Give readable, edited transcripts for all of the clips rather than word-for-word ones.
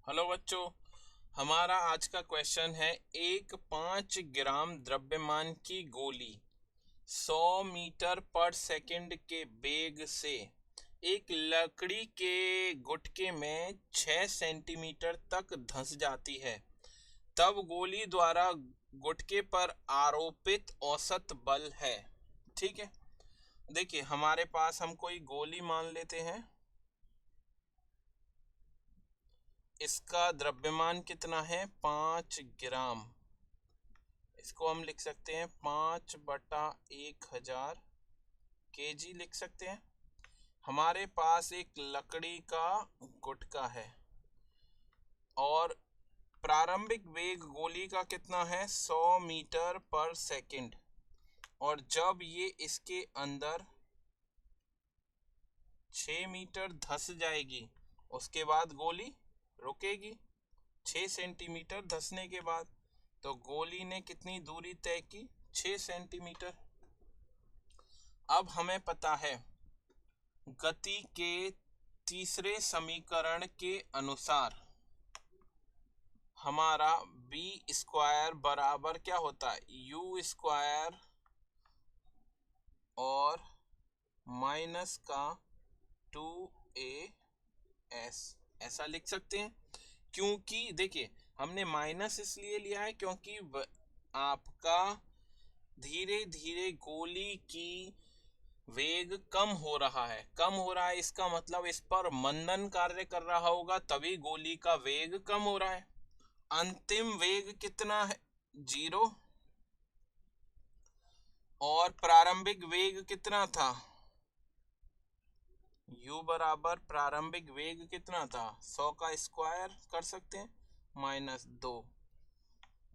Hello बच्चों, हमारा आज का क्वेश्चन है। एक 5 ग्राम द्रव्यमान की गोली 100 मीटर पर सेकंड के वेग से एक लकड़ी के गुटके में 6 सेंटीमीटर तक धंस जाती है। तब गोली द्वारा गुटके पर आरोपित औसत बल है। ठीक है, देखिए हमारे पास हम कोई गोली मान लेते हैं। इसका द्रव्यमान कितना है? 5 ग्राम। इसको हम लिख सकते हैं 5/1000 kg लिख सकते हैं। हमारे पास एक लकड़ी का गुटका है और प्रारंभिक वेग गोली का कितना है? 100 मीटर पर सेकंड। और जब ये इसके अंदर 6 मीटर धंस जाएगी उसके बाद गोली रुकेगी। 6 सेंटीमीटर धंसने के बाद तो गोली ने कितनी दूरी तय की? 6 सेंटीमीटर। अब हमें पता है गति के तीसरे समीकरण के अनुसार हमारा b स्क्वायर बराबर क्या होता है? u स्क्वायर और माइनस का 2as ऐसा लिख सकते हैं। क्योंकि देखिए हमने माइनस इसलिए लिया है क्योंकि आपका धीरे धीरे गोली की वेग कम हो रहा है। इसका मतलब इस पर मंदन कार्य कर रहा होगा, तभी गोली का वेग कम हो रहा है। अंतिम वेग कितना है? 0। और प्रारंभिक वेग कितना था? u बराबर प्रारंभिक वेग कितना था? 100 का स्क्वायर कर सकते हैं -2।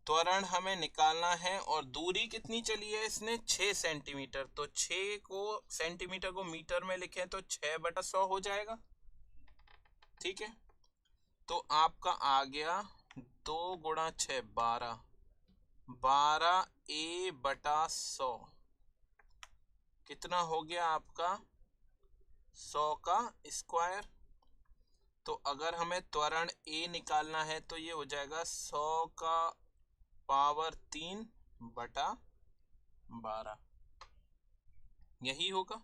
त्वरण हमें निकालना है और दूरी कितनी चली है इसने? 6 सेंटीमीटर। तो 6 को सेंटीमीटर को मीटर में लिखें तो 6/100 हो जाएगा। ठीक है, तो आपका आ गया 2 गुणा 6 12 12a/100 कितना हो गया आपका? 100 का स्क्वायर। तो अगर हमें त्वरण a निकालना है तो ये हो जाएगा 100 का पावर 3/12। यही होगा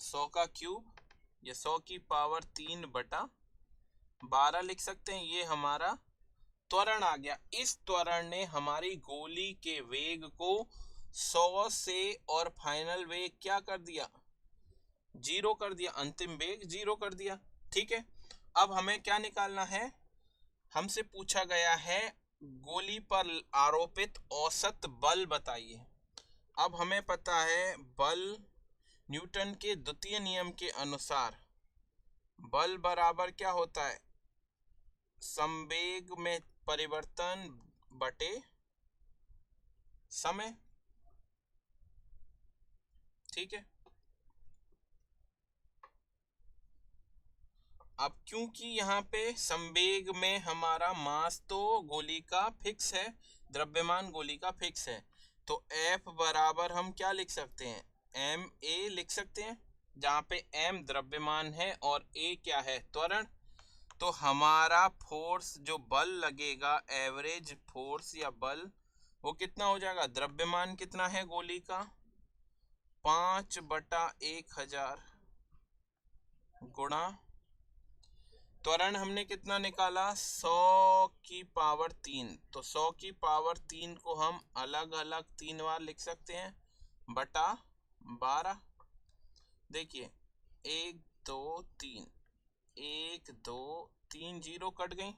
100 का क्यूब या 100 की पावर 3/12 लिख सकते हैं। ये हमारा त्वरण आ गया। इस त्वरण ने हमारी गोली के वेग को 100 से और फाइनल वेग क्या कर दिया? 0 कर दिया। अंतिम वेग 0 कर दिया। ठीक है, अब हमें क्या निकालना है? हमसे पूछा गया है गोली पर आरोपित औसत बल बताइए। अब हमें पता है बल न्यूटन के द्वितीय नियम के अनुसार बल बराबर क्या होता है? संवेग में परिवर्तन बटे समय। ठीक है, अब क्योंकि यहाँ पे संवेग में हमारा मास तो गोली का फिक्स है, द्रव्यमान गोली का फिक्स है, तो F बराबर हम क्या लिख सकते हैं? ma लिख सकते हैं, जहाँ पे m द्रव्यमान है और a क्या है? त्वरण। तो हमारा फोर्स जो बल लगेगा, एवरेज फोर्स या बल, वो कितना हो जाएगा? द्रव्यमान कितना है गोली का? 5/1000 गुणा त्वरण हमने कितना निकाला? 100 की पावर 3। तो 100 की पावर 3 को हम अलग अलग 3 बार लिख सकते हैं बटा 12। देखिए 1 2 3 1 2 3 0 कट गई।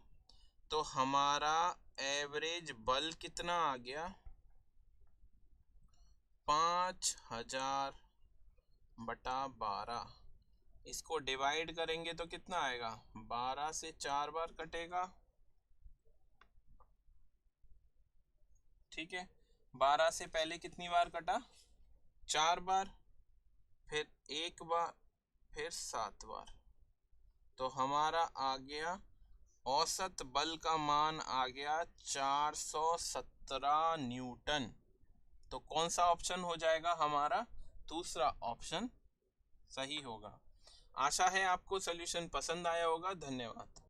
तो हमारा एवरेज बल कितना आ गया? 5000/12। इसको डिवाइड करेंगे तो कितना आएगा? 12 से 4 बार कटेगा। ठीक है, 12 से पहले कितनी बार कटा? 4 बार, फिर 1 बार, फिर 7 बार। तो हमारा आ गया औसत बल का मान आ गया 417 न्यूटन। तो कौन सा ऑप्शन हो जाएगा हमारा? दूसरा ऑप्शन सही होगा। आशा है आपको सॉल्यूशन पसंद आया होगा। धन्यवाद।